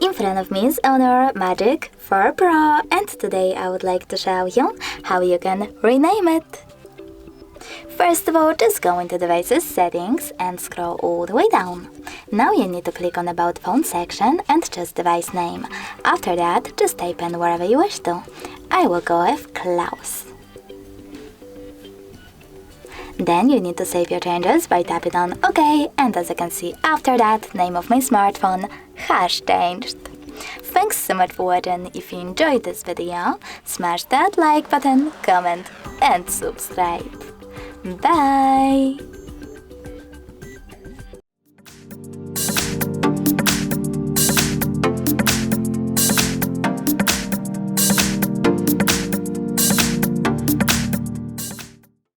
In front of me is HONOR Magic4 Pro, and today I would like to show you how you can rename it. First of all, just go into Devices Settings and scroll all the way down. Now you need to click on About Phone section and choose device name. After that, just type in wherever you wish to. I will go with Klaus. Then you need to save your changes by tapping on OK, and as you can see, after that, name of my smartphone has changed. Thanks so much for watching. If you enjoyed this video, smash that like button, comment and subscribe. Bye!